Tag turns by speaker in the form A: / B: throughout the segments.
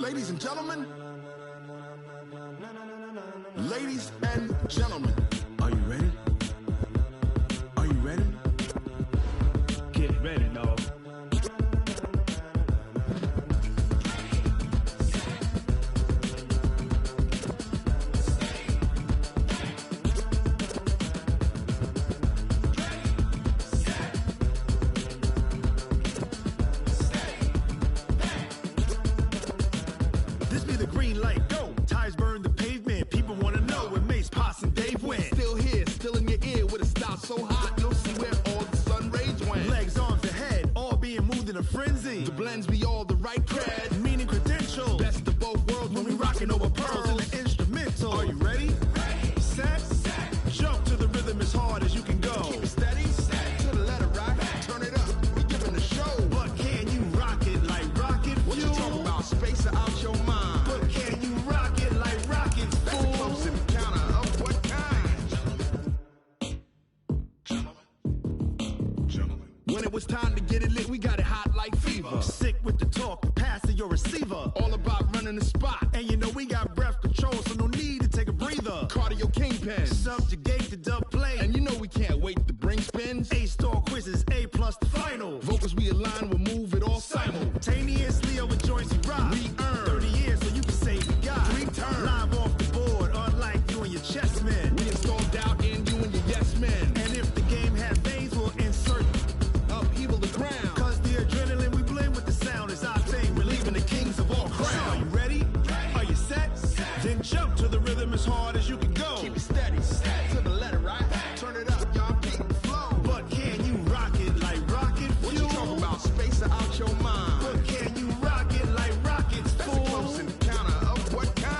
A: Ladies and gentlemen. Ladies and gentlemen. Are you ready? Are you ready?
B: Get ready, dog.
A: This be the green light, go. Tires burn the pavement. People wanna know where Mace, Potts, and Dave went. Still here, still in your ear with a style so hot, you'll see where all the sun rays went. Legs, arms, and head, all being moved in a frenzy. The blends be all the right cred, meaning credentials. Best of both worlds when we rockin' over pearls in the instrumental. Are you ready? Ready. Set. Jump to the rhythm as hard as you can go. Keep it steady. To the letter, right? Turn it up. We giving the show. But can you rock it like rocket fuel? What you talking about? Space out your mind. But can you rock it like rocket fuel? That's a close encounter of what kind? Gentlemen. When it was time to get it lit, we got it hot like fever. Sick with the talk, pass to your receiver. All about running the spot. And you know we got breath control, so no need to take a breather. Cardio kingpin. Subjugate the dub play. And you know we can't wait to bring spins. A-star quizzes, A+ the final. Vocals we align, we'll move it all simultaneously over joints we rock. We earn 30 years so you can say we got 3 turns. Live off the board, unlike you and your chess men. We install doubt in you and your yes men. And if the game had veins, we'll insert upheaval the ground. Cause the adrenaline we blend with the sound is our thing. We're leaving the kings of all crowns. Are you ready? Are you set? Then jump to the rhythm as hard as you can go. Keep it steady. To the letter, right? Turn it up, y'all. Keep the flow. But can you rock it like rocket fuel? What you talking about? Space out your mind. But can you rock it like rockets, fool? That's a close encounter of what kind?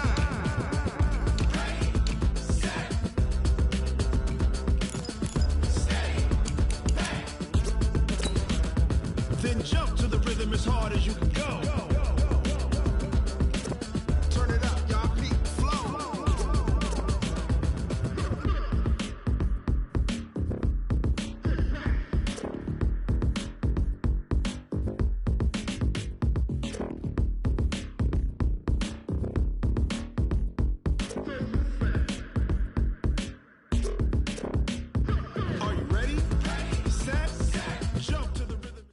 A: Then jump to the rhythm as hard as you can go. Turn it up, y'all. Keep the flow. Are you ready? Set. Jump to the rhythm.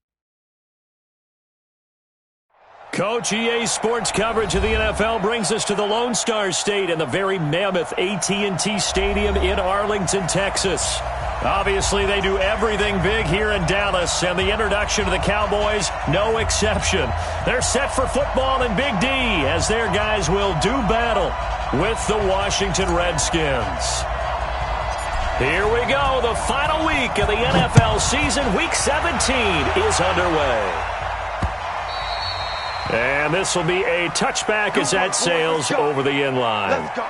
C: Coach, EA Sports coverage of the NFL brings us to the Lone Star State and the very mammoth AT&T Stadium in Arlington, Texas. Obviously, they do everything big here in Dallas, and the introduction of the Cowboys, no exception. They're set for football in Big D as their guys will do battle with the Washington Redskins. Here we go. The final week of the NFL season. Week 17 is underway. And this will be a touchback as that sails over the end line.
D: Let's go.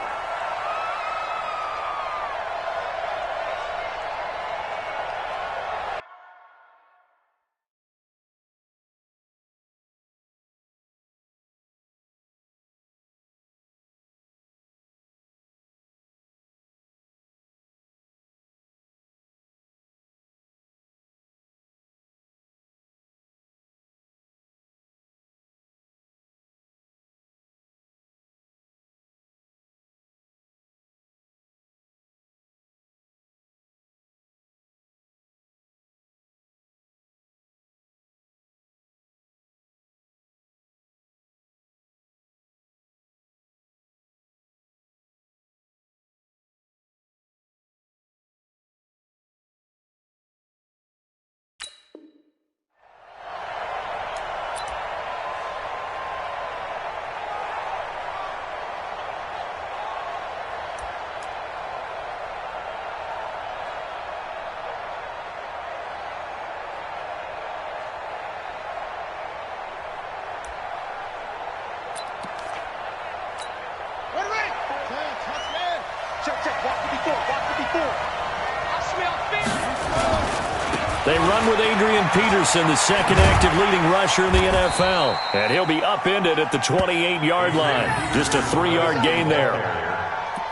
C: They run with Adrian Peterson, the second active leading rusher in the NFL. And he'll be upended at the 28-yard line. Just a 3-yard gain there.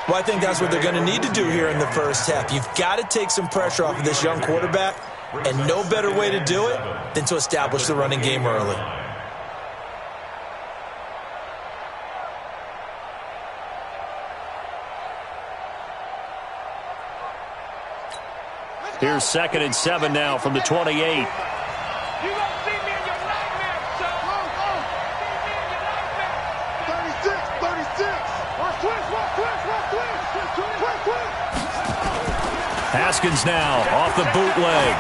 E: Well, I think that's what they're going to need to do here in the first half. You've got to take some pressure off of this young quarterback, and no better way to do it than to establish the running game early.
C: Here's 2nd and 7 now from the 28.
D: You gonna see me in your nightmares, son.
A: 36.
C: Haskins now off the bootleg.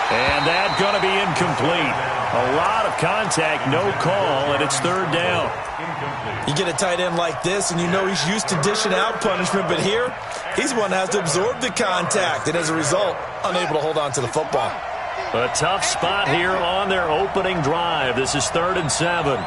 C: And that's going to be incomplete. A lot of contact, no call, and it's 3rd down.
E: You get a tight end like this, and you know he's used to dishing out punishment, but here, he's one that has to absorb the contact, and as a result, unable to hold on to the football.
C: A tough spot here on their opening drive. This is 3rd and 7.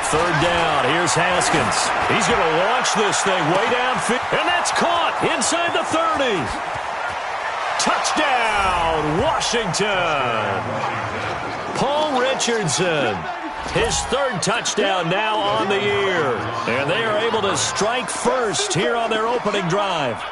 C: Third down. Here's Haskins. He's going to launch this thing way downfield. And that's caught inside the 30. Touchdown, Washington. Paul Richardson. His 3rd touchdown now on the year. And they are able to strike first here on their opening drive.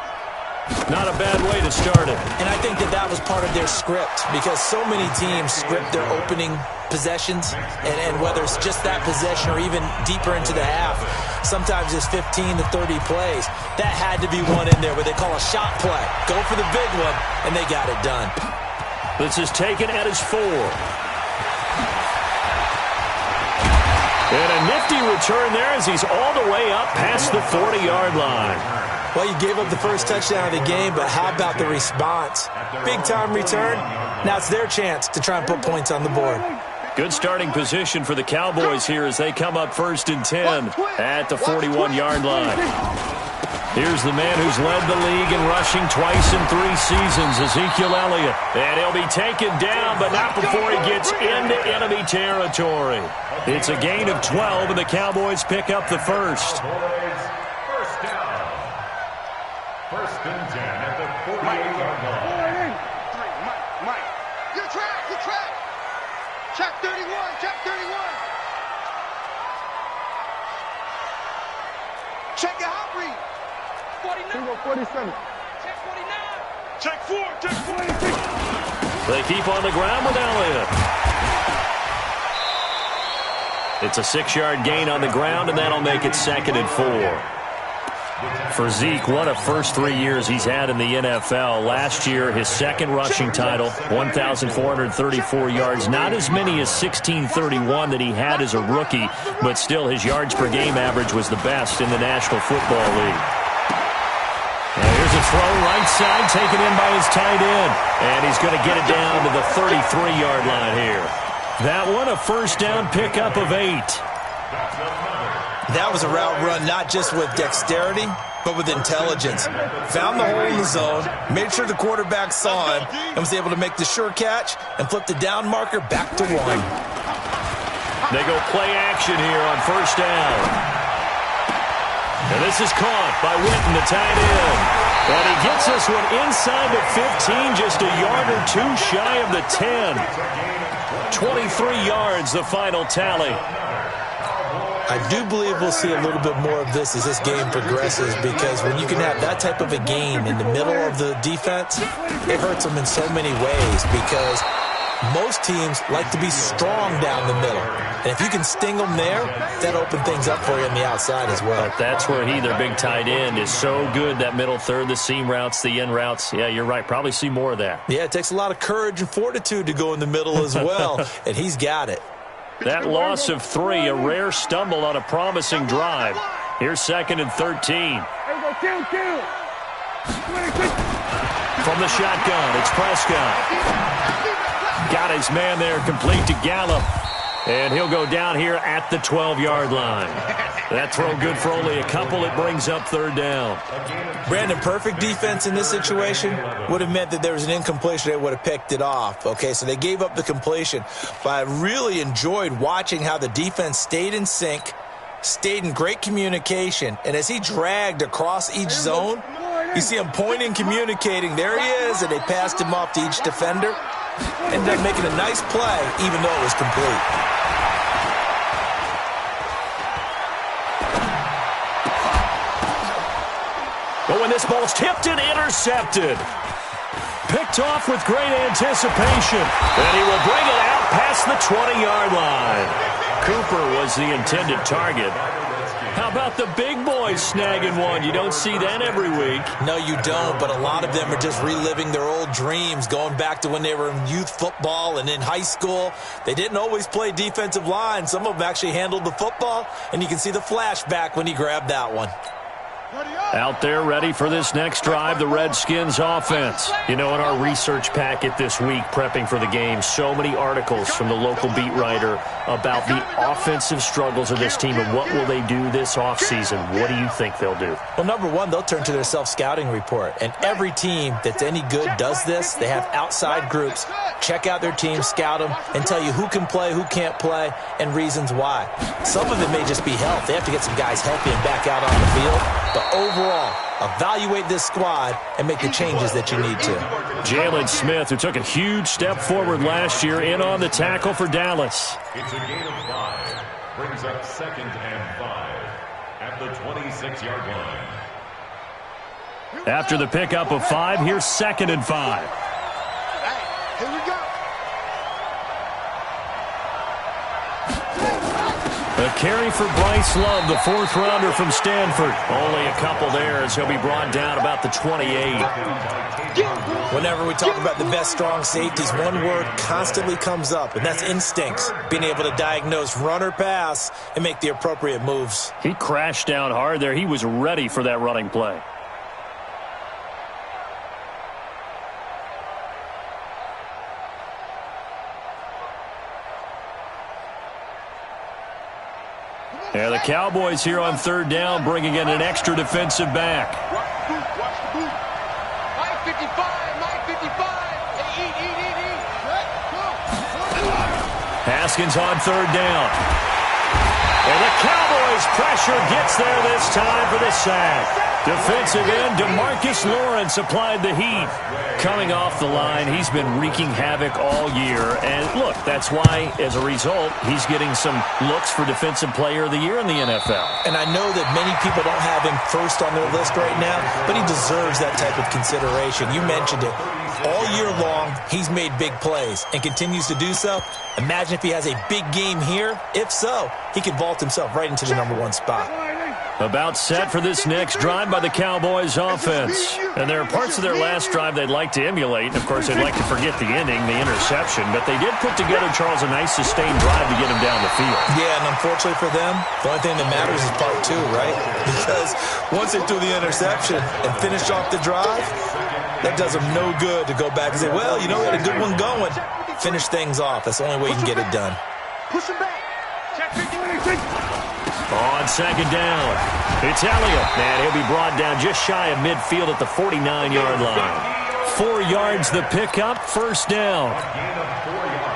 C: Not a bad way to start it.
E: And I think that was part of their script, because so many teams script their opening possessions, and whether it's just that possession or even deeper into the half, sometimes it's 15 to 30 plays. That had to be one in there where they call a shot play. Go for the big one, and they got it done.
C: This is taken at his 4. And a nifty return there as he's all the way up past the 40-yard line.
E: Well, you gave up the first touchdown of the game, but how about the response? Big-time return. Now it's their chance to try and put points on the board.
C: Good starting position for the Cowboys here as they come up 1st and 10 at the 41-yard line. Here's the man who's led the league in rushing twice in 3 seasons, Ezekiel Elliott. And he'll be taken down, but not before he gets into enemy territory. It's a gain of 12, and the Cowboys pick up the first.
B: First and 10 at the 48-yard line.
A: Mike. Good track. Check 31. Check your hot read.
D: 47. Check 49. Check 4.
C: They keep on the ground with Elliott. It's a 6-yard gain on the ground, and that'll make it 2nd and 4. For Zeke, what a first 3 years he's had in the NFL. Last year, his 2nd rushing title, 1,434 yards. Not as many as 1,631 that he had as a rookie, but still his yards per game average was the best in the National Football League. Now here's a throw right side taken in by his tight end. And he's going to get it down to the 33-yard line here. That one a first down pickup of 8.
E: That was a route run not just with dexterity, but with intelligence. Found the hole in the zone, made sure the quarterback saw him, and was able to make the sure catch and flip the down marker back to 1.
C: They go play action here on first down. And this is caught by Witten, the tight end. And he gets this one inside the 15, just a yard or 2 shy of the 10. 23 yards, the final tally.
E: I do believe we'll see a little bit more of this as this game progresses, because when you can have that type of a game in the middle of the defense, it hurts them in so many ways, because most teams like to be strong down the middle. And if you can sting them there, that opens things up for you on the outside as well.
C: But that's where their big tight end, is so good, that middle third, the seam routes, the in routes. Yeah, you're right. Probably see more of that.
E: Yeah, it takes a lot of courage and fortitude to go in the middle as well, and he's got it.
C: That loss of 3, a rare stumble on a promising drive. Here's 2nd and 13. From the shotgun, it's Prescott. Got his man there, complete to Gallup. And he'll go down here at the 12-yard line. That throw good for only a couple. It brings up 3rd down.
E: Brandon, perfect defense in this situation would have meant that there was an incompletion. They would have picked it off. Okay, so they gave up the completion. But I really enjoyed watching how the defense stayed in sync, stayed in great communication. And as he dragged across each zone, you see him pointing, communicating. There he is, and they passed him off to each defender. Ended up making a nice play, even though it was complete.
C: Oh, and this ball's tipped and intercepted. Picked off with great anticipation. And he will bring it out past the 20-yard line. Cooper was the intended target. How about the big boys snagging one? You don't see that every week.
E: No, you don't, but a lot of them are just reliving their old dreams, going back to when they were in youth football and in high school. They didn't always play defensive line. Some of them actually handled the football, and you can see the flashback when he grabbed that one.
C: Out there ready for this next drive, the Redskins offense. You know, in our research packet this week, prepping for the game, so many articles from the local beat writer about the offensive struggles of this team and what will they do this offseason. What do you think they'll do?
E: Well, number one, they'll turn to their self-scouting report. And every team that's any good does this. They have outside groups. Check out their team, scout them, and tell you who can play, who can't play, and reasons why. Some of it may just be health. They have to get some guys healthy and back out on the field. But overall, evaluate this squad and make the changes that you need to.
C: Jalen Smith, who took a huge step forward last year, in on the tackle for Dallas.
B: It's a gain of 5. Brings up 2nd and 5 at the 26-yard line.
C: After the pickup of 5, here's 2nd and 5.
D: Here we go.
C: A carry for Bryce Love, the 4th rounder from Stanford. Only a couple there as he'll be brought down about the 28.
E: Whenever we talk about the best strong safeties, one word constantly comes up, and that's instincts. Being able to diagnose run or pass and make the appropriate moves.
C: He crashed down hard there. He was ready for that running play. Yeah, the Cowboys here on 3rd down, bringing in an extra defensive back.
D: Watch the boot. Mike 55. Hey, eat.
C: Haskins on 3rd down. And the Cowboys pressure gets there this time for the sack. Defensive end DeMarcus Lawrence applied the heat. Coming off the line, he's been wreaking havoc all year. And look, that's why, as a result, he's getting some looks for Defensive Player of the Year in the NFL.
E: And I know that many people don't have him first on their list right now, but he deserves that type of consideration. You mentioned it. All year long, he's made big plays and continues to do so. Imagine if he has a big game here. If so, he could vault himself right into the #1 spot.
C: About set for this next drive by the Cowboys offense. And there are parts of their last drive they'd like to emulate. Of course, they'd like to forget the ending, the interception. But they did put together, Charles, a nice sustained drive to get him down the field.
E: Yeah, and unfortunately for them, the only thing that matters is part 2, right? Because once they threw the interception and finished off the drive, that does them no good to go back and say, well, you know, we had a good one going. Finish things off. That's the only way you can get it done.
D: Push him back. Check 50.
C: On 2nd down, it's Elliott. And he'll be brought down just shy of midfield at the 49-yard line. 4 yards the pickup, 1st down.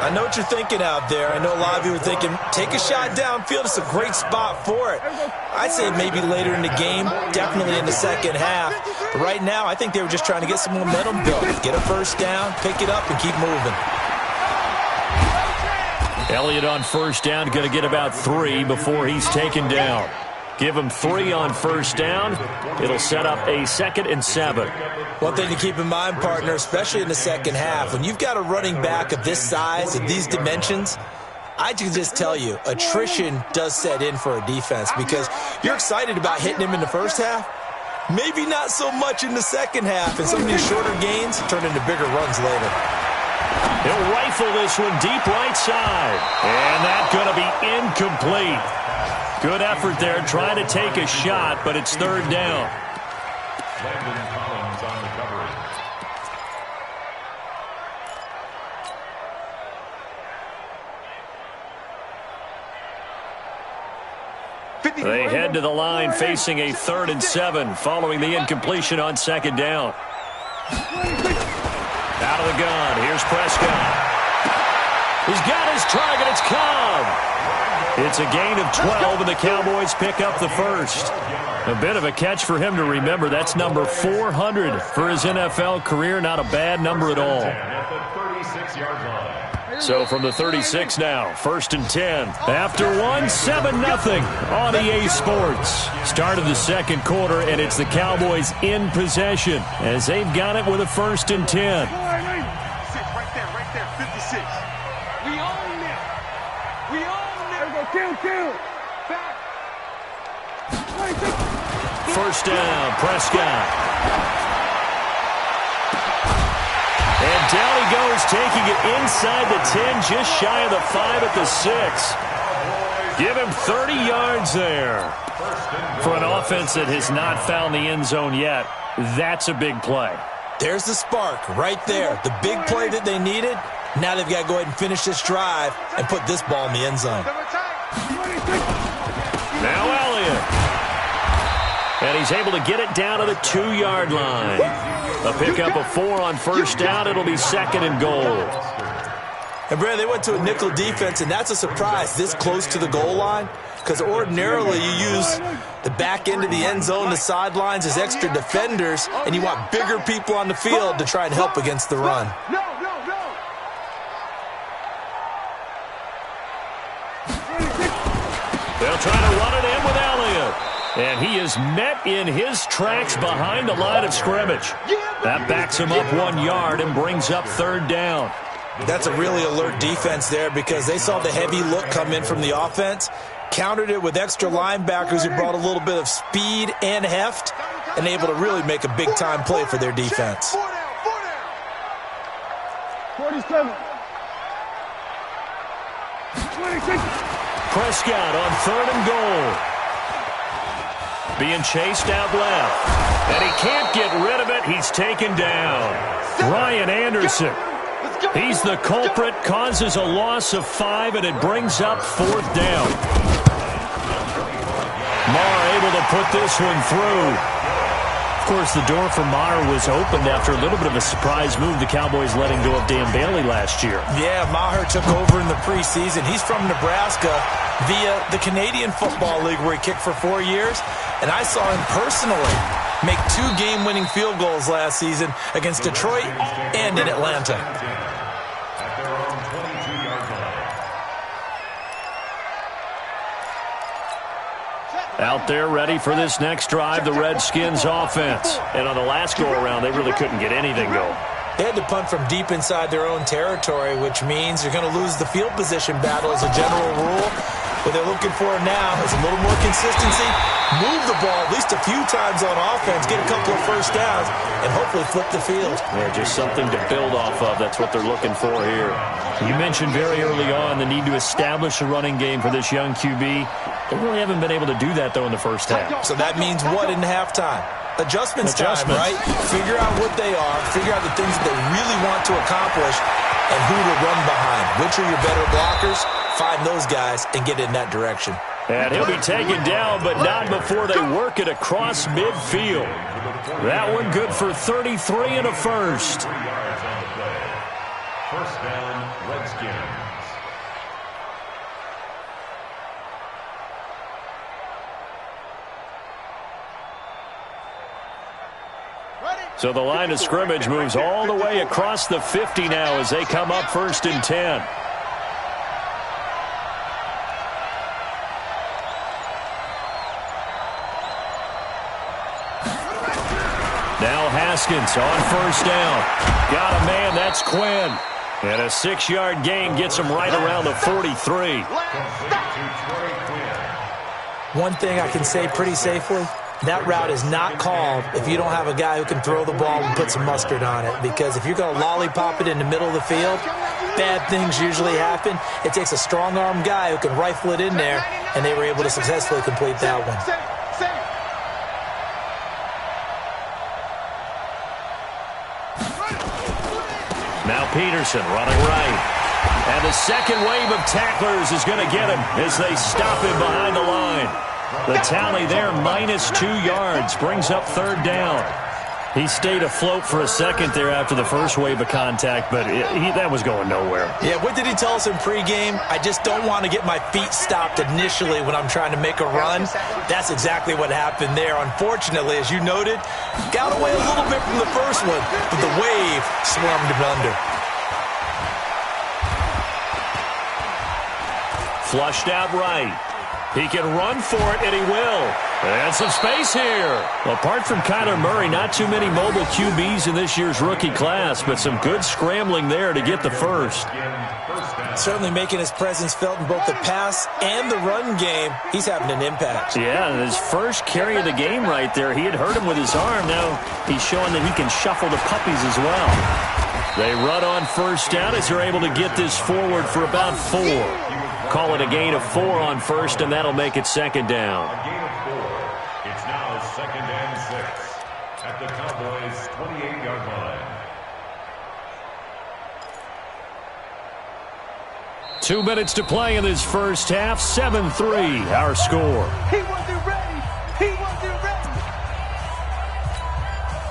E: I know what you're thinking out there. I know a lot of you are thinking, take a shot downfield. It's a great spot for it. I'd say maybe later in the game, definitely in the second half. But right now, I think they were just trying to get some momentum built. Get a 1st down, pick it up, and keep moving.
C: Elliott on 1st down, going to get about 3 before he's taken down. Give him 3 on 1st down. It'll set up a 2nd and 7.
E: One thing to keep in mind, partner, especially in the second half, when you've got a running back of this size and these dimensions, I can just tell you, attrition does set in for a defense because you're excited about hitting him in the first half. Maybe not so much in the second half, and some of these shorter gains turn into bigger runs later.
C: He'll rifle this one deep right side. And that's going to be incomplete. Good effort there, trying to take a shot, but it's 3rd down.
B: Landon Collins on the coverage.
C: They head to the line facing a 3rd and 7 following the incompletion on 2nd down. Out of the gun, here's Prescott. He's got his target, it's Cobb. It's a gain of 12, and the Cowboys pick up the 1st. A bit of a catch for him to remember. That's number 400 for his NFL career. Not a bad number at all.
B: At the 36-yard line.
C: So from the 36 now, 1st and 10. After 7-0 on EA Sports. Start of the second quarter, and it's the Cowboys in possession as they've got it with a 1st and 10.
D: Right there, 56. We own them. We own them. Kill. Back.
C: 1st down, Prescott. And down he goes, taking it inside the 10, just shy of the 5 at the 6. Give him 30 yards there. For an offense that has not found the end zone yet, that's a big play.
E: There's the spark right there. The big play that they needed. Now they've got to go ahead and finish this drive and put this ball in the end zone.
C: Now Elliott. And he's able to get it down to the 2-yard line. A pickup of 4 on 1st down. It'll be 2nd and goal.
E: And, Brad, they went to a nickel defense, and that's a surprise this close to the goal line, because ordinarily you use the back end of the end zone, the sidelines as extra defenders, and you want bigger people on the field to try and help against the run.
C: They'll try to run it in with Elliott. And he is met in his tracks behind the line of scrimmage. That backs him up 1 yard and brings up 3rd down.
E: That's a really alert defense there because they saw the heavy look come in from the offense, countered it with extra linebackers who brought a little bit of speed and heft, and able to really make a big-time play for their defense.
D: 47.
C: Prescott on 3rd and goal. Being chased out left. And he can't get rid of it. He's taken down. Ryan Anderson. He's the culprit. Causes a loss of 5, and it brings up 4th down. Marr able to put this one through. Of course, the door for Marr was opened after a little bit of a surprise move. The Cowboys letting go of Dan Bailey last year.
E: Yeah, Maher took over in the preseason. He's from Nebraska via the Canadian Football League where he kicked for 4 years. And I saw him personally make 2 game-winning field goals last season against Detroit and in Atlanta.
C: Out there ready for this next drive, the Redskins offense. And on the last go-around, they really couldn't get anything going.
E: They had to punt from deep inside their own territory, which means you're going to lose the field position battle as a general rule. What they're looking for now is a little more consistency, move the ball at least a few times on offense, get a couple of 1st downs, and hopefully flip the field.
C: Yeah, just something to build off of. That's what they're looking for here. You mentioned very early on the need to establish a running game for this young QB. They really haven't been able to do that, though, in the first half.
E: So that means what in halftime? Adjustments time, right? Figure out what they are, figure out the things that they really want to accomplish, and who to run behind. Which are your better blockers? Find those guys and get in that direction.
C: And he'll be taken down, but not before they work it across midfield. That one good for 33 and a 1st.
B: 1st down, Redskins.
C: So the line of scrimmage moves all the way across the 50 now as they come up 1st and 10. Now Haskins on 1st down. Got a man, that's Quinn. And a 6-yard gain gets him right around the 43.
E: One thing I can say pretty safely, that route is not called if you don't have a guy who can throw the ball and put some mustard on it. Because if you're going to lollipop it in the middle of the field, bad things usually happen. It takes a strong-arm guy who can rifle it in there, and they were able to successfully complete that one.
C: Now Peterson running right. And the second wave of tacklers is going to get him as they stop him behind the line. The tally there, -2 yards, brings up 3rd down. He stayed afloat for a second there after the first wave of contact, but that was going nowhere.
E: Yeah, what did he tell us in pregame? I just don't want to get my feet stopped initially when I'm trying to make a run. That's exactly what happened there. Unfortunately, as you noted, got away a little bit from the first one, but the wave swarmed him under.
C: Flushed out right. He can run for it, and he will. And some space here. Well, apart from Kyler Murray, not too many mobile QBs in this year's rookie class, but some good scrambling there to get the first.
E: Certainly making his presence felt in both the pass and the run game. He's having an impact.
C: Yeah, his first carry of the game right there. He had hurt him with his arm. Now he's showing that he can shuffle the puppies as well. They run on first down as they're able to get this forward for about 4. Call it a gain of 4 on first, and that'll make it second down.
B: A gain of 4. It's now 2nd and 6 at the Cowboys' 28-yard line.
C: 2 minutes to play in this first half. 7-3, our score.
D: He wasn't ready. He wasn't ready.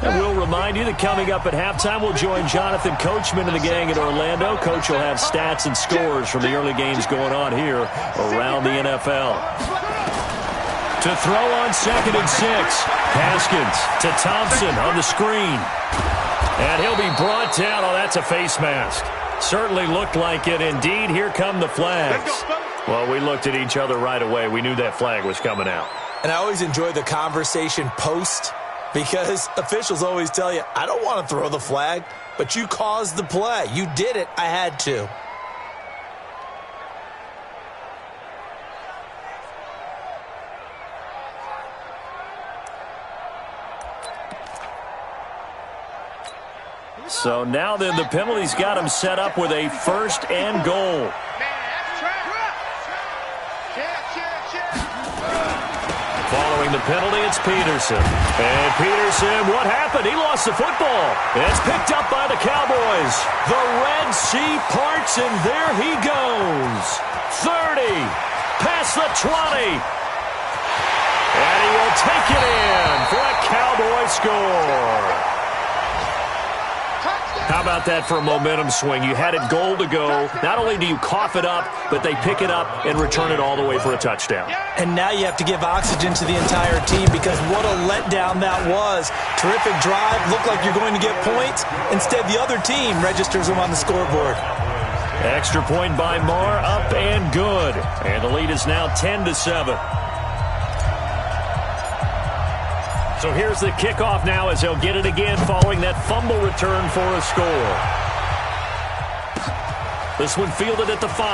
C: And we'll remind you that coming up at halftime, we'll join Jonathan Coachman and the gang in Orlando. Coach will have stats and scores from the early games going on here around the NFL. To throw on 2nd and 6. Haskins to Thompson on the screen. And he'll be brought down. Oh, that's a face mask. Certainly looked like it. Indeed, here come the flags. Well, we looked at each other right away. We knew that flag was coming out.
E: And I always enjoy the conversation post, because officials always tell you, I don't want to throw the flag, but you caused the play. You did it. I had to.
C: So now then, the penalty's got him set up with a 1st and goal. Following the penalty, it's Peterson. And Peterson, what happened? He lost the football. It's picked up by the Cowboys. The Red Sea parts, and there he goes. 30, past the 20. And he will take it in for a Cowboy score. How about that for a momentum swing? You had it goal to go. Not only do you cough it up, but they pick it up and return it all the way for a touchdown.
E: And now you have to give oxygen to the entire team, because what a letdown that was. Terrific drive. Looked like you're going to get points. Instead, the other team registers them on the scoreboard.
C: Extra point by Marr, up and good. And the lead is now 10-7. So here's the kickoff now as they'll get it again following that fumble return for a score. This one fielded at the 5.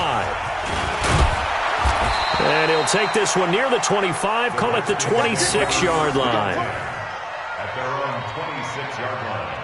C: And he'll take this one near the 25, call it the 26-yard line.
B: At their own 26-yard line.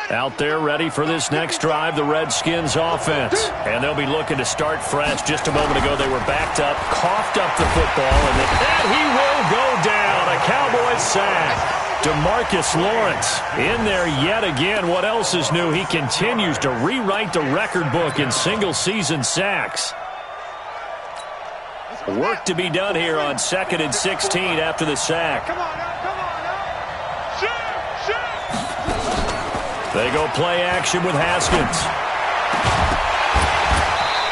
C: Out there ready for this next drive, the Redskins offense. And they'll be looking to start fresh. Just a moment ago, they were backed up, coughed up the football, and he will go down. A Cowboys sack. DeMarcus Lawrence in there yet again. What else is new? He continues to rewrite the record book in single-season sacks. Work to be done here on 2nd and 16 after the sack.
D: Come on now, come on now. Shoot.
C: They go play action with Haskins.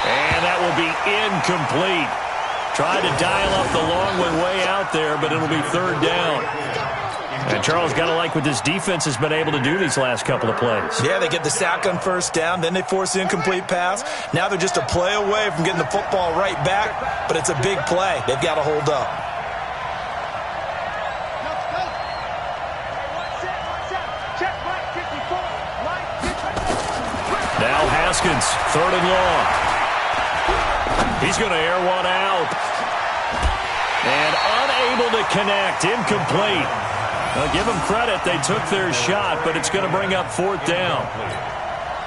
C: And that will be incomplete. Tried to dial up the long way out there, but it'll be 3rd down. And Charles, got to like what this defense has been able to do these last couple of plays.
E: Yeah, they get the sack on 1st down, then they force the incomplete pass. Now they're just a play away from getting the football right back, but it's a big play. They've got to hold up.
C: Now Haskins, 3rd and long. He's going to air one out. And unable to connect, incomplete. Well, give them credit. They took their shot, but it's going to bring up 4th down.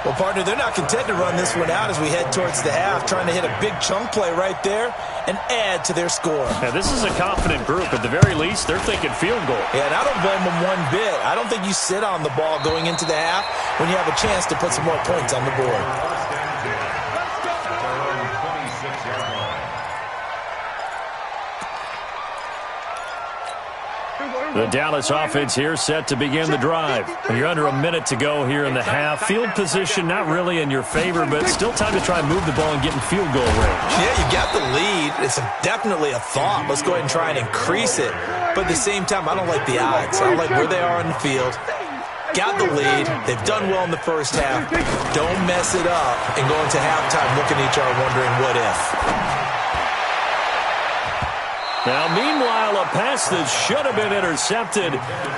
E: Well, partner, they're not content to run this one out as we head towards the half, trying to hit a big chunk play right there and add to their score.
C: Now, this is a confident group. At the very least, they're thinking field goal.
E: Yeah, and I don't blame them one bit. I don't think you sit on the ball going into the half when you have a chance to put some more points on the board.
C: The Dallas offense here set to begin the drive. You're under a minute to go here in the half. Field position not really in your favor, but still time to try and move the ball and get in field goal range.
E: Yeah, you got the lead. It's definitely a thought. Let's go ahead and try and increase it. But at the same time, I don't like the odds. I don't like where they are on the field. got the lead. They've done well in the first half. Don't mess it up and go into halftime looking at each other wondering what if.
C: Now, meanwhile, a pass that should have been intercepted,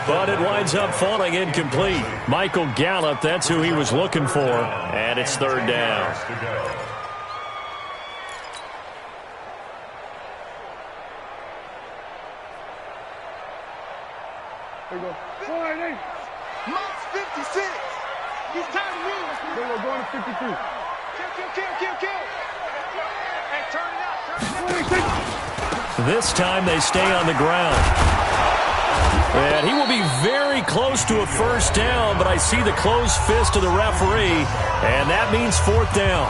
C: but it winds up falling incomplete. Michael Gallup, that's who he was looking for, and it's third down.
D: There you go. 4-8. Monk's 56. He's tired of moving. There you go. Going to 53. Kill. Hey, turn it out.
C: This time they stay on the ground. And he will be very close to a first down, but I see the closed fist of the referee, and that means fourth down.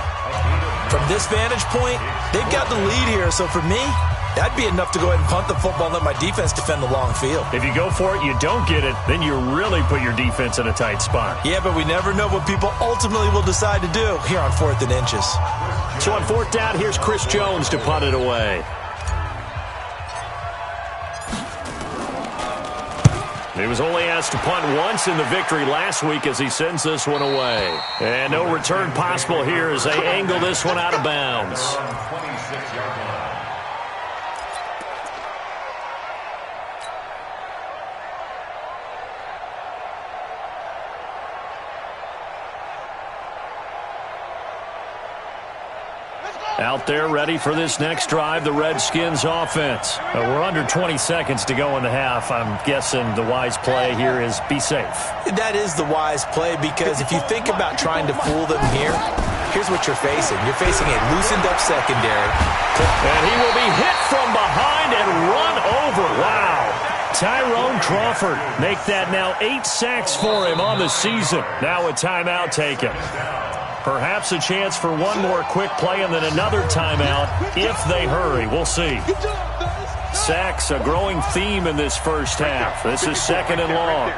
E: From this vantage point, they've got the lead here, so for me, that'd be enough to go ahead and punt the football and let my defense defend the long field.
C: If you go for it, you don't get it, then you really put your defense in a tight spot.
E: Yeah, but we never know what people ultimately will decide to do here on 4th and inches.
C: So on fourth down, here's Chris Jones to punt it away. He was only asked to punt once in the victory last week as he sends this one away. And no return possible here as they angle this one out of bounds.
B: 26-yard line.
C: Out there ready for this next drive, the Redskins offense. We're under 20 seconds to go in the half. I'm guessing the wise play here is be safe.
E: That is the wise play because if you think about trying to fool them here, here's what you're facing. You're facing a loosened-up secondary.
C: And he will be hit from behind and run over. Wow. Tyrone Crawford make that now 8 sacks for him on the season. Now a timeout taken. Perhaps a chance for one more quick play and then another timeout if they hurry. We'll see. Sacks, a growing theme in this first half. This is second and long.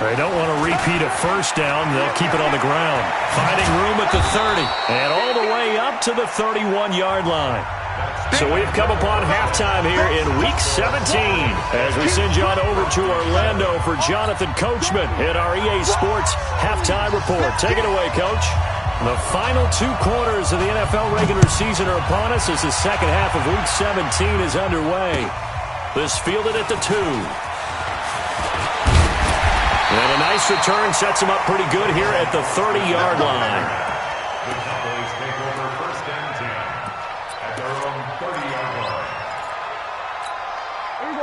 C: They don't want to repeat a first down. They'll keep it on the ground. Finding room at the 30 and all the way up to the 31-yard line. So we've come upon halftime here in Week 17 as we send you on over to Orlando for Jonathan Coachman in our EA Sports Halftime Report. Take it away, Coach. The final 2 quarters of the NFL regular season are upon us as the second half of Week 17 is underway. This fielded at the 2. And a nice return sets him up pretty good here at the 30-yard line.
B: The Cowboys take over first and 10 at their own 30-yard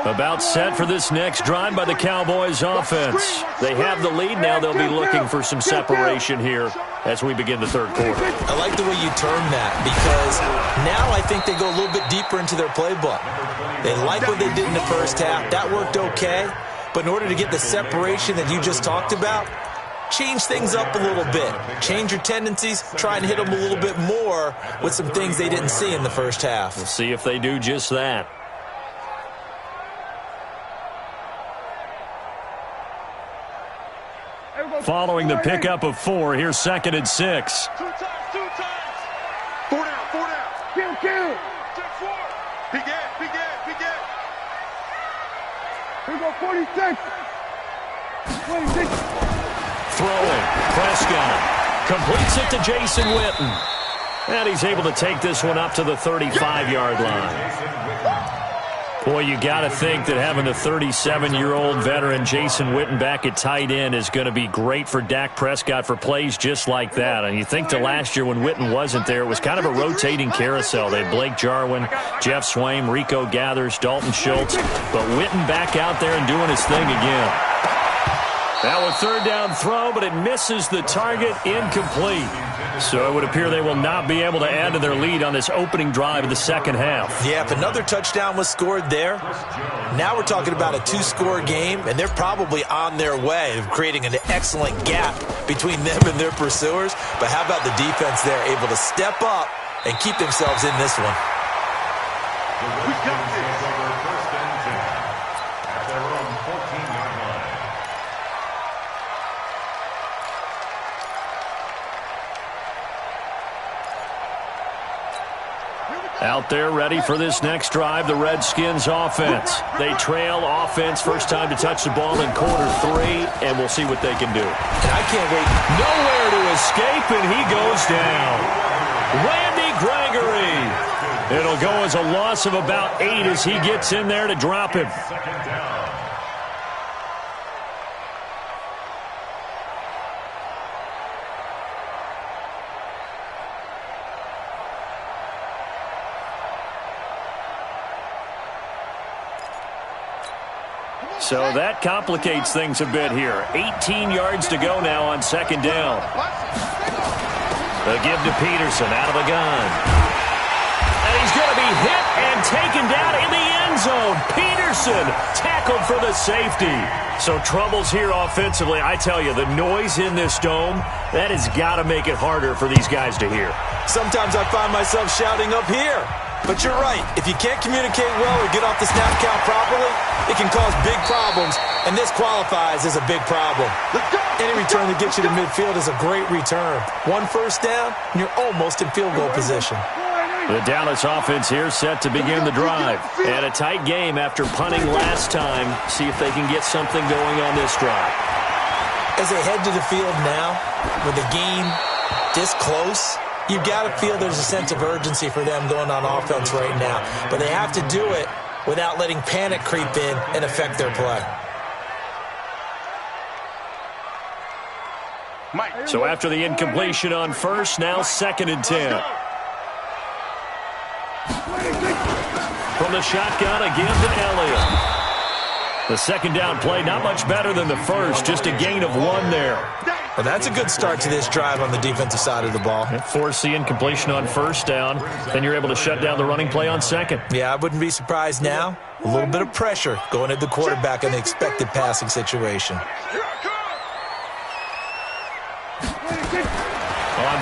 B: line.
C: About set for this next drive by the Cowboys offense. They have the lead now. They'll be looking for some separation here as we begin the third quarter.
E: I like the way you term that because now I think they go a little bit deeper into their playbook. They like what they did in the first half. That worked okay. But in order to get the separation that you just talked about, change things up a little bit. Change your tendencies. Try and hit them a little bit more with some things they didn't see in the first half.
C: We'll see if they do just that. Following the pickup of 4, here's second and 6.
D: 2 times. 4 down. Kill. Check 4. Big Ed. Here we go, 46.
C: Throwing. Prescott completes it to Jason Witten. And he's able to take this one up to the 35-yard line. Boy, you got to think that having the 37-year-old veteran Jason Witten back at tight end is going to be great for Dak Prescott for plays just like that. And you think to last year when Witten wasn't there, it was kind of a rotating carousel. They had Blake Jarwin, Jeff Swaim, Rico Gathers, Dalton Schultz. But Witten back out there and doing his thing again. Now a third down throw, but it misses the target, incomplete. So it would appear they will not be able to add to their lead on this opening drive of the second half.
E: Yeah, if another touchdown was scored there, now we're talking about a 2-score game, and they're probably on their way of creating an excellent gap between them and their pursuers. But how about the defense there, able to step up and keep themselves in this one?
B: We got this. Over first and 10 at their own 14-yard line.
D: Here we go.
C: Out there ready for this next drive, the Redskins offense. They trail offense, first time to touch the ball in quarter 3, and we'll see what they can do.
E: And I can't wait.
C: Nowhere to escape, and he goes down. Randy Gregory. It'll go as a loss of about 8 as he gets in there to drop him.
B: Second down.
C: So that complicates things a bit here. 18 yards to go now on second down. The give to Peterson out of the gun. And he's going to be hit and taken down in the end zone. Peterson tackled for the safety. So troubles here offensively. I tell you, the noise in this dome, that has got to make it harder for these guys to hear.
E: Sometimes I find myself shouting up here. But you're right. If you can't communicate well or get off the snap count properly, it can cause big problems, and this qualifies as a big problem. Any return that gets you to midfield is a great return. 1 first down, and you're almost in field goal position.
C: The Dallas offense here set to begin the drive. And a tight game after punting last time. See if they can get something going on this drive.
E: As they head to the field now, with the game this close, you've got to feel there's a sense of urgency for them going on offense right now. But they have to do it without letting panic creep in and affect their play.
C: So after the incompletion on first, now 2nd and 10. From the shotgun, again to Elliott. The second down play, not much better than the first, just a gain of 1 there.
E: Well, that's a good start to this drive on the defensive side of the ball.
C: Force the incompletion on first down, then you're able to shut down the running play on second.
E: Yeah, I wouldn't be surprised now. A little bit of pressure going at the quarterback in the expected passing situation.
C: On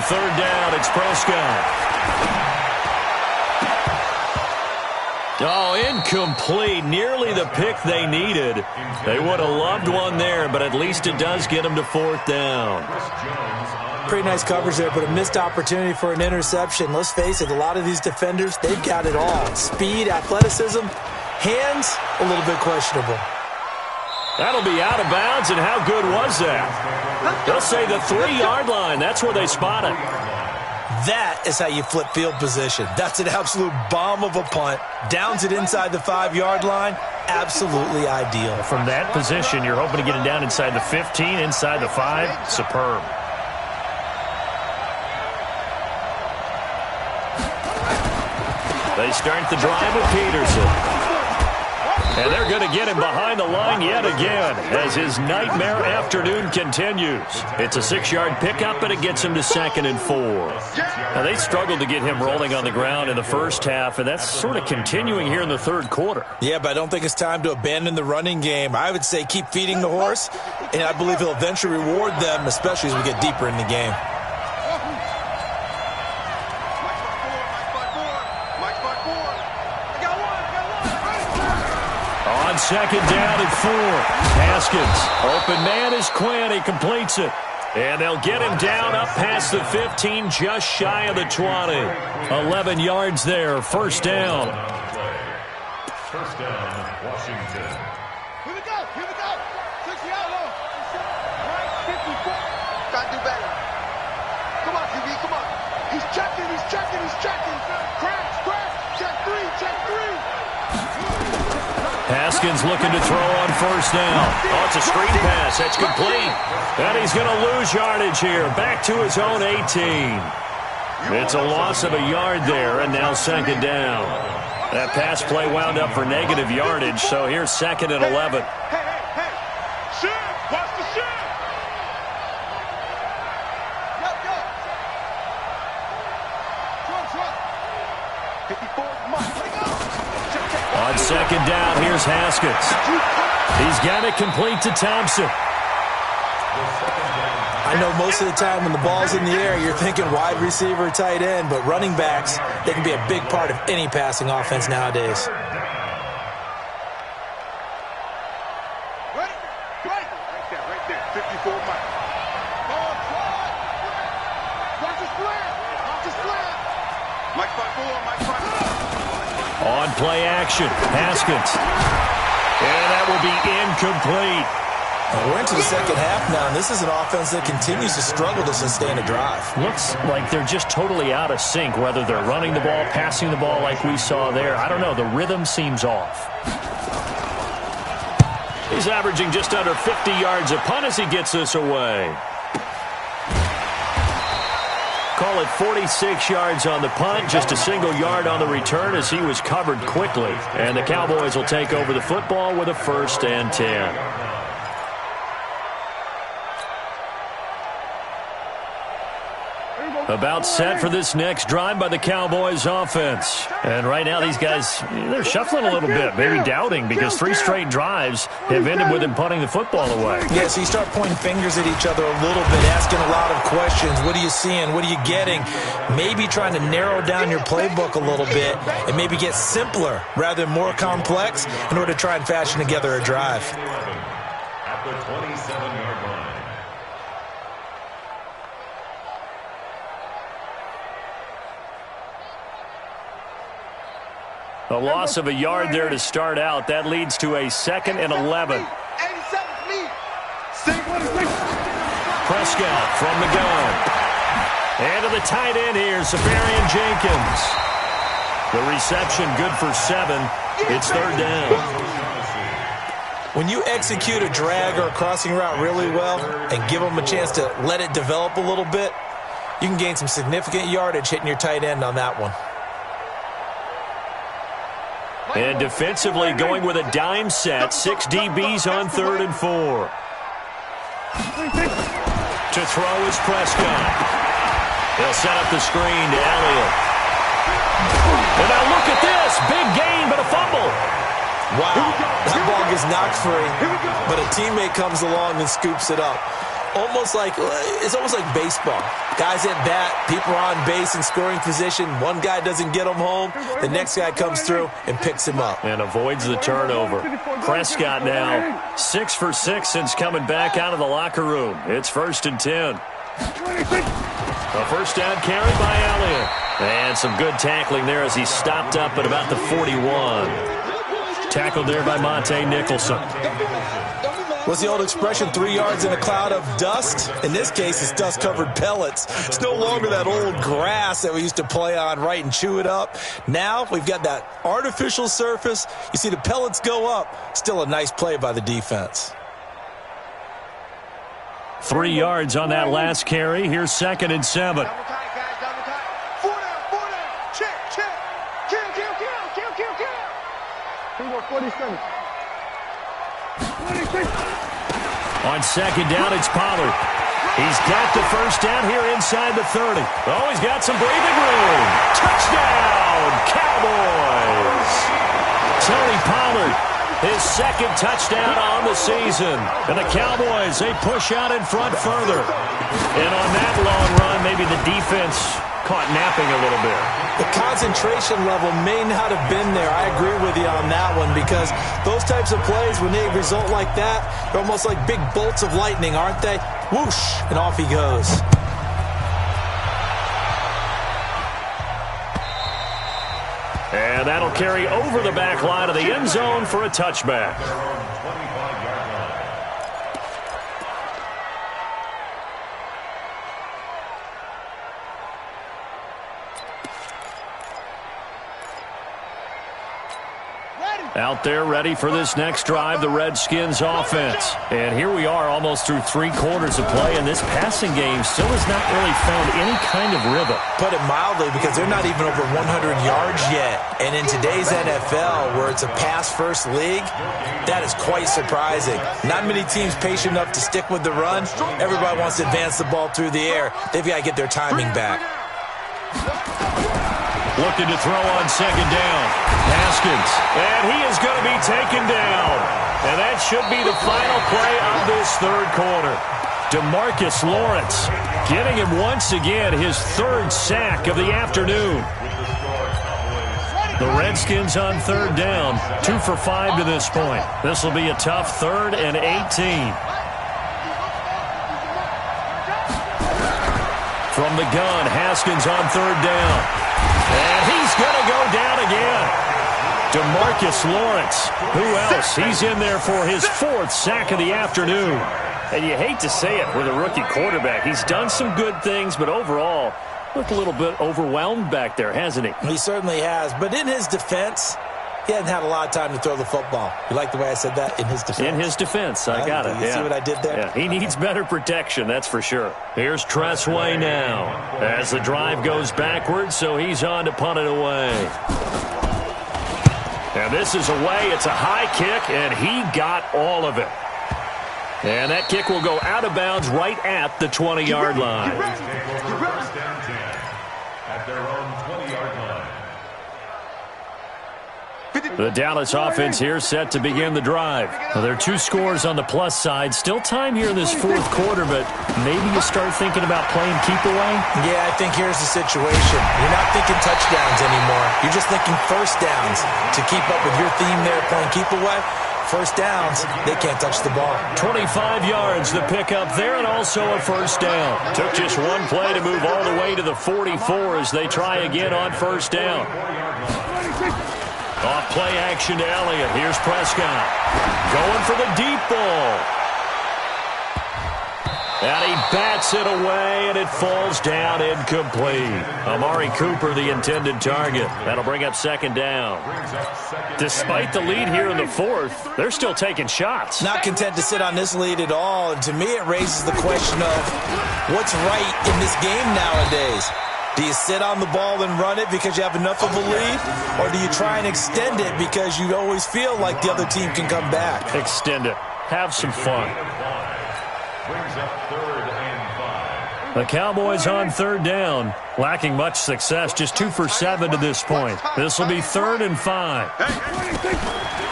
C: third down, it's Prescott. Oh, incomplete. Nearly the pick they needed. They would have loved one there, but at least it does get them to 4th down.
E: Pretty nice coverage there, but a missed opportunity for an interception. Let's face it, a lot of these defenders, they've got it all. Speed, athleticism, hands, a little bit questionable.
C: That'll be out of bounds, and how good was that? They'll say the 3-yard line. That's where they spot it.
E: That is how you flip field position. That's an absolute bomb of a punt. Downs it inside the 5-yard line. Absolutely ideal.
C: From that position, you're hoping to get it down inside the 15, inside the 5. Superb. They start the drive with Peterson. And they're going to get him behind the line yet again as his nightmare afternoon continues. It's a 6-yard pickup, and it gets him to 2nd and 4. Now, they struggled to get him rolling on the ground in the first half, and that's sort of continuing here in the third quarter.
E: Yeah, but I don't think it's time to abandon the running game. I would say keep feeding the horse, and I believe he'll eventually reward them, especially as we get deeper in the game.
C: On second down and 4. Haskins. Open man is Quinn. He completes it. And they'll get him down up past the 15, just shy of the 20. 11 yards there. First down.
B: First down, Washington.
D: Here we go. Here we go. 60 out low. Right, 54. Gotta do better. Come on, TV. Come on. He's checking. He's checking. He's checking. Crash. Check 3. Check 3.
C: Haskins looking to throw on first down. Oh, it's a screen pass. That's complete. And he's going to lose yardage here. Back to his own 18. It's a loss of a yard there, and now second down. That pass play wound up for negative yardage, so here's 2nd and 11.
D: Hey. Shift. Watch the shift. Go. Truck. 54. Come on. Let it go.
C: On second down, here's Haskins. He's got it complete to Thompson.
E: I know most of the time when the ball's in the air, you're thinking wide receiver, tight end, but running backs, they can be a big part of any passing offense nowadays.
D: Right there. 54 Mike. Watch the slant. Mike 5-4.
C: On play action, Haskins. And that will be incomplete.
E: We're into the second half now, and this is an offense that continues to struggle to sustain a drive.
C: Looks like they're just totally out of sync, whether they're running the ball, passing the ball like we saw there. I don't know. The rhythm seems off. He's averaging just under 50 yards a punt as he gets this away. Call it 46 yards on the punt, just a single yard on the return as he was covered quickly. And the Cowboys will take over the football with a 1st and 10. About set for this next drive by the Cowboys offense. And right now these guys, they're shuffling a little bit, maybe doubting, because 3 straight drives have ended with him punting the football away.
E: Yeah, so you start pointing fingers at each other a little bit, asking a lot of questions. What are you seeing? What are you getting? Maybe trying to narrow down your playbook a little bit and maybe get simpler rather than more complex in order to try and fashion together a drive.
B: At the 27-yard line.
C: A loss of a yard there to start out. That leads to a 2nd and 11. Prescott from the gun. And to the tight end here, Safarian Jenkins. The reception good for 7. It's 3rd down.
E: When you execute a drag or a crossing route really well and give them a chance to let it develop a little bit, you can gain some significant yardage hitting your tight end on that one.
C: And defensively going with a dime set. 6 DBs on 3rd and 4. To throw is Prescott. They'll set up the screen to Elliott. And now look at this. Big gain, but a fumble.
E: Wow. That ball gets knocked free, but a teammate comes along and scoops it up. It's almost like baseball. Guys at bat, people are on base in scoring position. One guy doesn't get him home. The next guy comes through and picks him up.
C: And avoids the turnover. Prescott now 6 for 6 since coming back out of the locker room. It's 1st and 10. A 1st down carry by Elliott. And some good tackling there as he stopped up at about the 41. Tackled there by Monte Nicholson.
E: What's the old expression, 3 yards in a cloud of dust? In this case, it's dust-covered pellets. It's no longer that old grass that we used to play on, right, and chew it up. Now we've got that artificial surface. You see the pellets go up. Still a nice play by the defense.
C: 3 yards on that last carry. Here's 2nd and 7.
D: Double tight, guys, double tight. 4 down. Check. Kill. Here we go, 47.
C: On 2nd down, it's Pollard. He's got the 1st down here inside the 30. Oh, he's got some breathing room. Touchdown, Cowboys. Tony Pollard, his 2nd touchdown on the season. And the Cowboys, they push out in front further. And on that long run, maybe the defense caught napping a little bit.
E: The concentration level may not have been there. I agree with you on that one, because those types of plays, when they result like that, they're almost like big bolts of lightning, aren't they? Whoosh, and off he goes.
C: And that'll carry over the back line of the end zone for a touchback. Out there ready for this next drive, the Redskins offense. And here we are almost through 3 quarters of play, and this passing game still has not really found any kind of rhythm.
E: Put it mildly, because they're not even over 100 yards yet. And in today's NFL, where it's a pass-first league, that is quite surprising. Not many teams patient enough to stick with the run. Everybody wants to advance the ball through the air. They've got to get their timing back.
C: Looking to throw on 2nd down. Haskins. And he is going to be taken down. And that should be the final play of this 3rd quarter. DeMarcus Lawrence getting him once again his 3rd sack of the afternoon. The Redskins on 3rd down. 2 for 5 to this point. This will be a tough 3rd and 18. From the gun, Haskins on 3rd down. And he's going to go down again. DeMarcus Lawrence. Who else? He's in there for his 4th sack of the afternoon. And you hate to say it with a rookie quarterback. He's done some good things, but overall, looked a little bit overwhelmed back there, hasn't he?
E: He certainly has. But in his defense, he hasn't had a lot of time to throw the football. You like the way I said that? In his defense.
C: In his defense. I got it.
E: You see what I did there?
C: Yeah, he needs better protection, that's for sure. Here's Tressway now as the drive goes backwards, so he's on to punt it away. And this is away. It's a high kick, and he got all of it. And that kick will go out of bounds right at the 20-yard line.
B: First down 10 at their own 20-yard line.
C: The Dallas offense here set to begin the drive. Well, there are 2 scores on the plus side. Still time here in this 4th quarter, but maybe you start thinking about playing keep away?
E: Yeah, I think here's the situation. You're not thinking touchdowns anymore. You're just thinking first downs. To keep up with your theme there, playing keep away, first downs, they can't touch the ball.
C: 25 yards the pickup there, and also a first down. Took just one play to move all the way to the 44 as they try again on first down. Off play action to Elliott. Here's Prescott. Going for the deep ball. And he bats it away, and it falls down incomplete. Amari Cooper, the intended target. That'll bring up second down. Despite the lead here in the 4th, they're still taking shots.
E: Not content to sit on this lead at all. And to me, it raises the question of what's right in this game nowadays. Do you sit on the ball and run it because you have enough of a lead? Or do you try and extend it because you always feel like the other team can come back?
C: Extend it. Have some fun.
B: Brings up 3rd and 5.
C: The Cowboys on 3rd down. Lacking much success. Just 2 for 7 to this point. This will be 3rd and 5.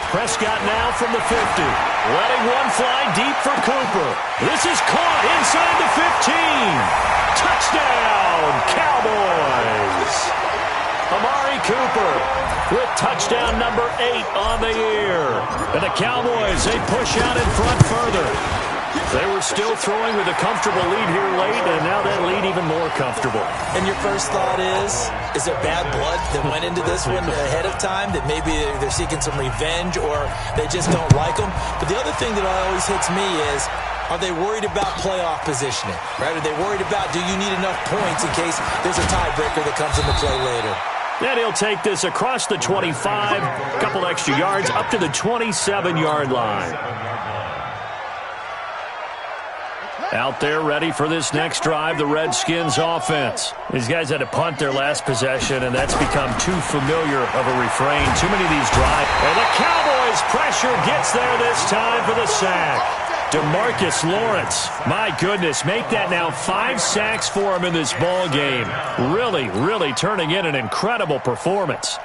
C: Prescott now from the 50. Letting one fly deep for Cooper. This is caught inside the 15. Touchdown, Cowboys! Amari Cooper with touchdown number 8 on the year. And the Cowboys, they push out in front further. They were still throwing with a comfortable lead here late, and now that lead even more comfortable.
E: And your first thought is there bad blood that went into this one ahead of time, that maybe they're seeking some revenge or they just don't like them? But the other thing that always hits me is, are they worried about playoff positioning? Right? Are they worried about, do you need enough points in case there's a tiebreaker that comes into play later?
C: Then he'll take this across the 25, a couple extra yards, up to the 27-yard line. Out there ready for this next drive, the Redskins offense. These guys had to punt their last possession, and that's become too familiar of a refrain. Too many of these drives. And the Cowboys pressure gets there this time for the sack. DeMarcus Lawrence, my goodness, make that now 5 sacks for him in this ball game. Really, really turning in an incredible performance.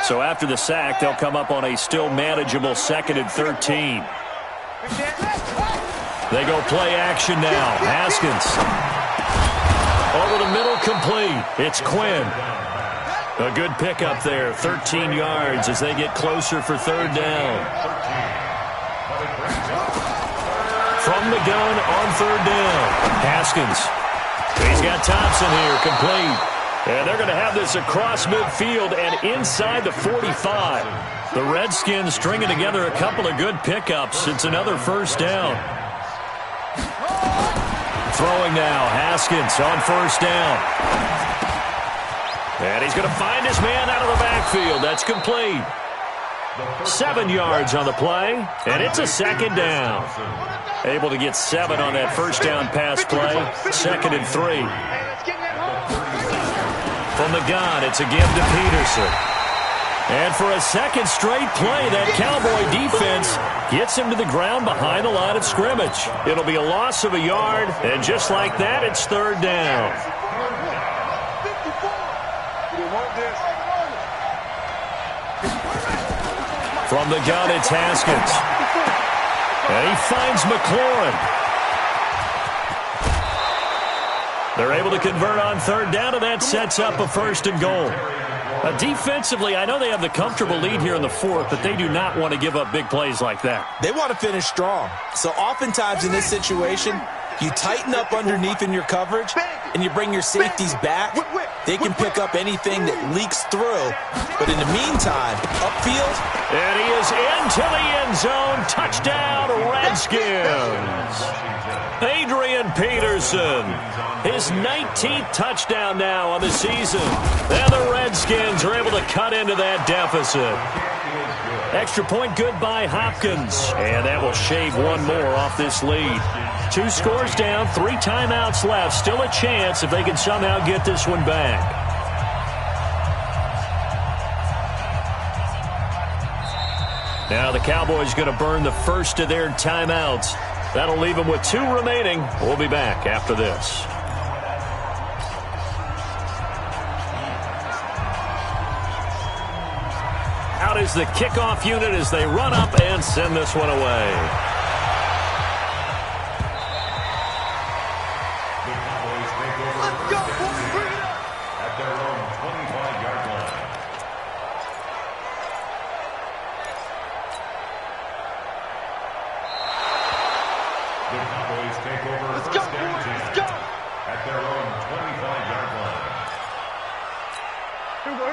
C: So after the sack, they'll come up on a still manageable 2nd and 13. They go play action now. Haskins. Over the middle, complete. It's Quinn. A good pickup there. 13 yards as they get closer for 3rd down. From the gun on 3rd down. Haskins. He's got Thompson here, complete. And they're going to have this across midfield and inside the 45. The Redskins stringing together a couple of good pickups. It's another first down. Throwing now, Haskins on first down. And he's going to find his man out of the backfield. That's complete. 7 yards on the play, and it's a 2nd down. Able to get 7 on that first down pass play. 2nd and 3. From the gun, it's a give to Peterson. And for a 2nd straight play, that Cowboy defense gets him to the ground behind the line of scrimmage. It'll be a loss of a yard, and just like that, it's 3rd down. From the gun, it's Haskins. And he finds McLaurin. They're able to convert on 3rd down, and that sets up a 1st and goal. Defensively, I know they have the comfortable lead here in the 4th, but they do not want to give up big plays like that.
E: They want to finish strong. So oftentimes in this situation, You tighten up underneath in your coverage, and you bring your safeties back. They can pick up anything that leaks through. But in the meantime, upfield.
C: And he is into the end zone. Touchdown, Redskins. Adrian Peterson, his 19th touchdown now on the season. And the Redskins are able to cut into that deficit. Extra point good by Hopkins. And that will shave one more off this lead. 2 scores down, 3 timeouts left. Still a chance if they can somehow get this one back. Now the Cowboys going to burn the first of their timeouts. That'll leave them with 2 remaining. We'll be back after this. Out is the kickoff unit as they run up and send this one away.
D: Let's go, boys, bring it up.
B: At their own 25-yard line. The Cowboys take over
D: Let's
B: first
D: go,
B: down
D: boys,
B: 10
D: let's go.
B: at their own 25-yard line.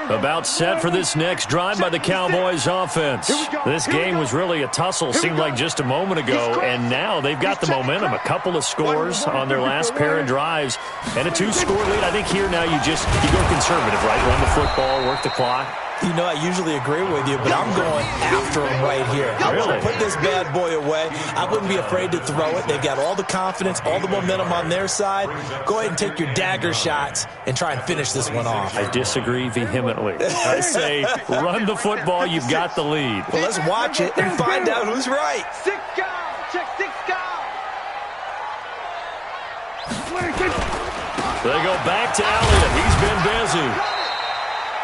C: About set for this next drive by the Cowboys offense. This game was really a tussle, seemed like just a moment ago, and now they've got the momentum. A couple of scores on their last pair of drives and a 2-score lead. I think here now you go conservative, right? Run the football, work the clock.
E: You know, I usually agree with you, but I'm going after him right here.
C: Really?
E: Put this bad boy away. I wouldn't be afraid to throw it. They've got all the confidence, all the momentum on their side. Go ahead and take your dagger shots and try and finish this one off.
C: I disagree vehemently. I say run the football, you've got the lead.
E: Well, let's watch it and find out who's right.
D: 6 guys. Check 6 guys.
C: They go back to Elliott. He's been busy.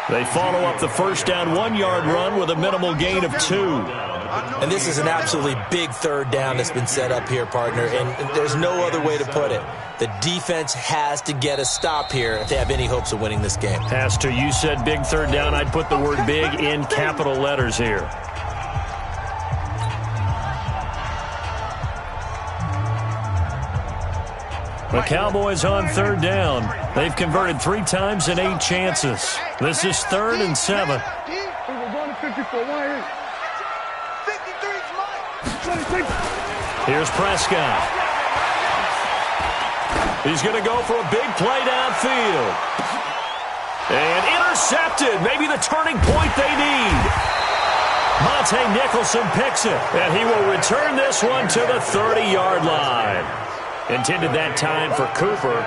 C: They follow up the first down 1-yard run with a minimal gain of 2.
E: And this is an absolutely big third down that's been set up here, partner, and there's no other way to put it. The defense has to get a stop here if they have any hopes of winning this game.
C: Has to. You said big third down. I'd put the word big in capital letters here. The Cowboys on third down. They've converted 3 times in 8 chances. This is 3rd and 7. Here's Prescott. He's going to go for a big play downfield. And intercepted. Maybe the turning point they need. Monte Nicholson picks it. And he will return this one to the 30-yard line. Intended that time for Cooper.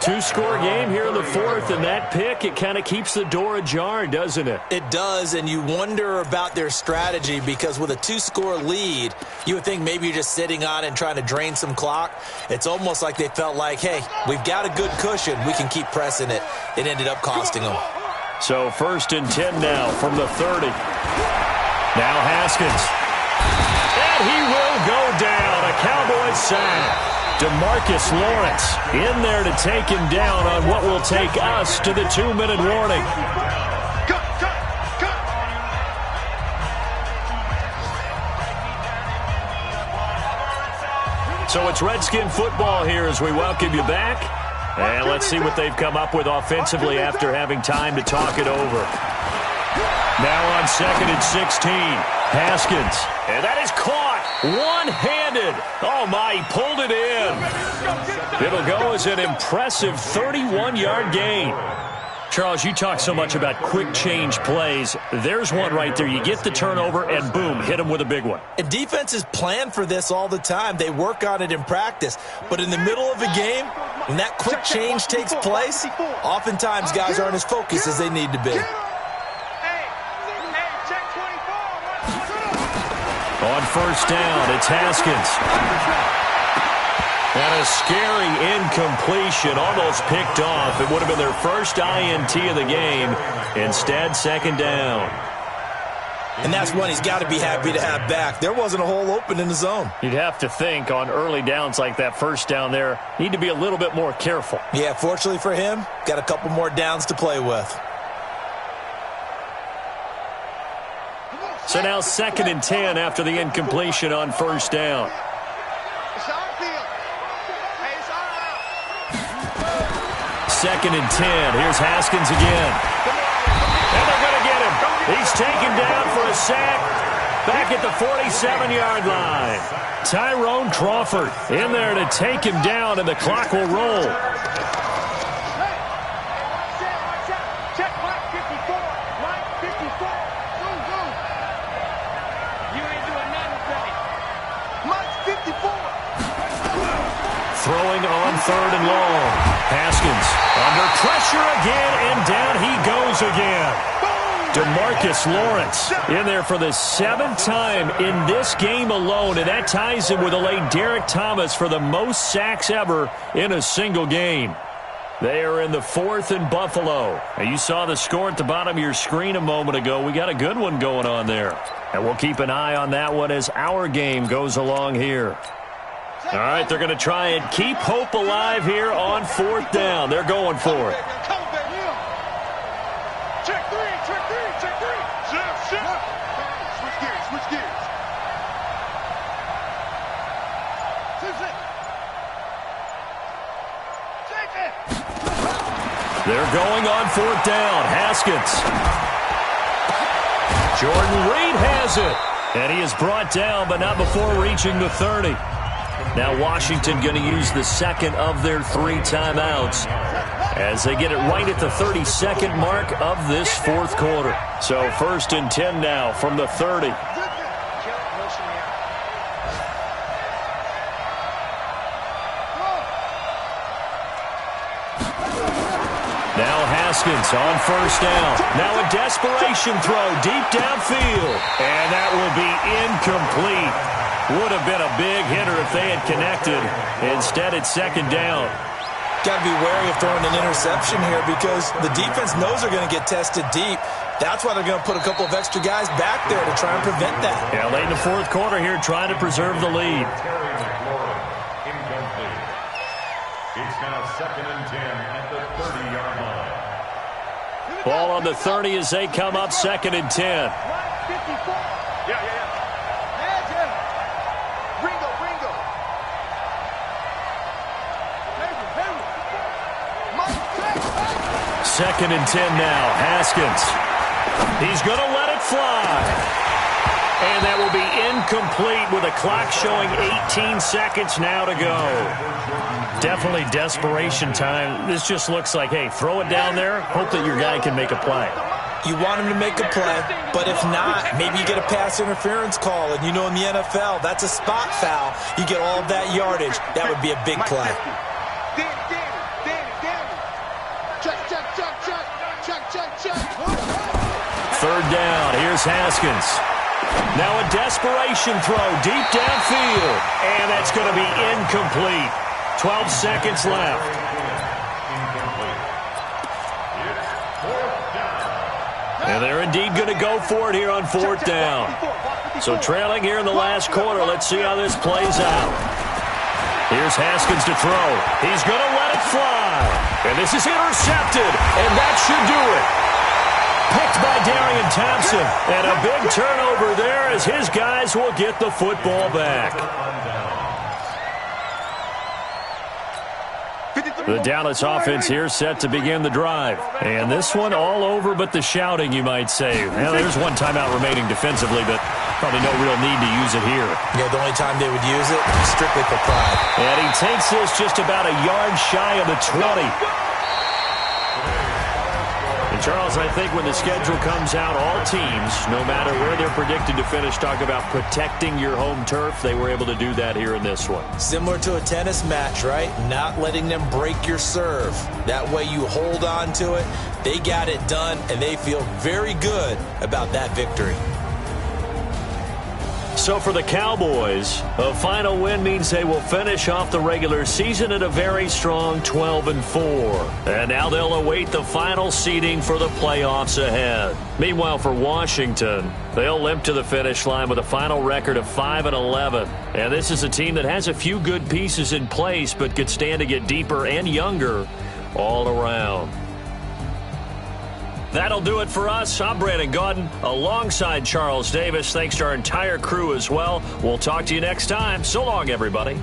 C: 2-score game here in the 4th, and that pick, it kind of keeps the door ajar, doesn't it?
E: It does, and you wonder about their strategy because with a 2-score lead, you would think maybe you're just sitting on it and trying to drain some clock. It's almost like they felt like, hey, we've got a good cushion. We can keep pressing it. It ended up costing them.
C: So 1st and 10 now from the 30. Now Haskins. And he will go down. A Cowboys sack. DeMarcus Lawrence in there to take him down on what will take us to the 2-minute warning. So it's Redskin football here as we welcome you back. And let's see what they've come up with offensively after having time to talk it over. Now on 2nd and 16, Haskins. And that is caught one-handed. Oh, my, he pulled it in. It'll go as an impressive 31-yard gain. Charles, you talk so much about quick change plays. There's one right there. You get the turnover, and boom, hit him with a big one.
E: And defenses plan for this all the time. They work on it in practice. But in the middle of a game, when that quick change takes place, oftentimes guys aren't as focused as they need to be.
C: On 1st down, it's Haskins. And a scary incompletion, almost picked off. It would have been their first INT of the game. Instead, 2nd down.
E: And that's one he's got to be happy to have back. There wasn't a hole open in the zone.
C: You'd have to think on early downs like that 1st down there, need to be a little bit more careful.
E: Yeah, fortunately for him, got a couple more downs to play with.
C: So now 2nd and 10 after the incompletion on 1st down. 2nd and 10. Here's Haskins again. And they're going to get him. He's taken down for a sack back at the 47-yard line. Tyrone Crawford in there to take him down, and the clock will roll.
D: Check mark 54. Mark 54. You ain't doing nothing today. Mark 54.
C: Throwing on 3rd and long. Haskins under pressure again, and down he goes again. DeMarcus Lawrence in there for the 7th time in this game alone, and that ties him with a late Derek Thomas for the most sacks ever in a single game. They are in the 4th and Buffalo. And you saw the score at the bottom of your screen a moment ago. We got a good one going on there. And we'll keep an eye on that one as our game goes along here. All right, they're going to try and keep hope alive here on 4th down. They're going for it.
D: Check three. Switch gears.
C: They're going on 4th down. Haskins. Jordan Reed has it. And he is brought down, but not before reaching the 30. Now Washington going to use the 2nd of their 3 timeouts as they get it right at the 32nd mark of this 4th quarter. So 1st and 10 now from the 30. Now Haskins on 1st down. Now a desperation throw deep downfield. And that will be incomplete. Would have been a big hitter if they had connected. Instead, it's 2nd down.
E: Got to be wary of throwing an interception here because the defense knows they're going to get tested deep. That's why they're going to put a couple of extra guys back there to try and prevent that.
C: Yeah, late in the 4th quarter here, trying to preserve the lead.
B: Incomplete. It's now 2nd and 10 at the 30-yard line.
C: Ball on the 30 as they come up 2nd and 10.
D: Yeah. Ringo.
C: 2nd and 10 now. Haskins. He's going to let it fly. And that will be incomplete with a clock showing 18 seconds now to go. Definitely desperation time. This just looks like, hey, throw it down there, hope that your guy can make a play.
E: You want him to make a play, but if not, maybe you get a pass interference call. And you know in the NFL, that's a spot foul. You get all of that yardage. That would be a big play.
D: Check.
C: 3rd down. Here's Haskins. Now a desperation throw deep downfield. And that's going to be incomplete. 12 seconds left. And they're indeed going to go for it here on 4th down. So trailing here in the last quarter. Let's see how this plays out. Here's Haskins to throw. He's going to let it fly. And this is intercepted. And that should do it. Picked by Darian Thompson. And a big turnover there as his guys will get the football back. The Dallas offense here set to begin the drive. And this one all over but the shouting, you might say. Well, there's one timeout remaining defensively, but probably no real need to use it here.
E: Yeah, the only time they would use it, strictly for pride.
C: And he takes this just about a yard shy of the 20. And Charles, I think when the schedule comes out, all teams, no matter where they're predicted to finish, talk about protecting your home turf. They were able to do that here in this one.
E: Similar to a tennis match, right? Not letting them break your serve. That way you hold on to it. They got it done, and they feel very good about that victory.
C: So for the Cowboys, a final win means they will finish off the regular season at a very strong 12-4. And now they'll await the final seeding for the playoffs ahead. Meanwhile, for Washington, they'll limp to the finish line with a final record of 5-11. And this is a team that has a few good pieces in place, but could stand to get deeper and younger all around. That'll do it for us. I'm Brandon Gaudin alongside Charles Davis. Thanks to our entire crew as well. We'll talk to you next time. So long, everybody.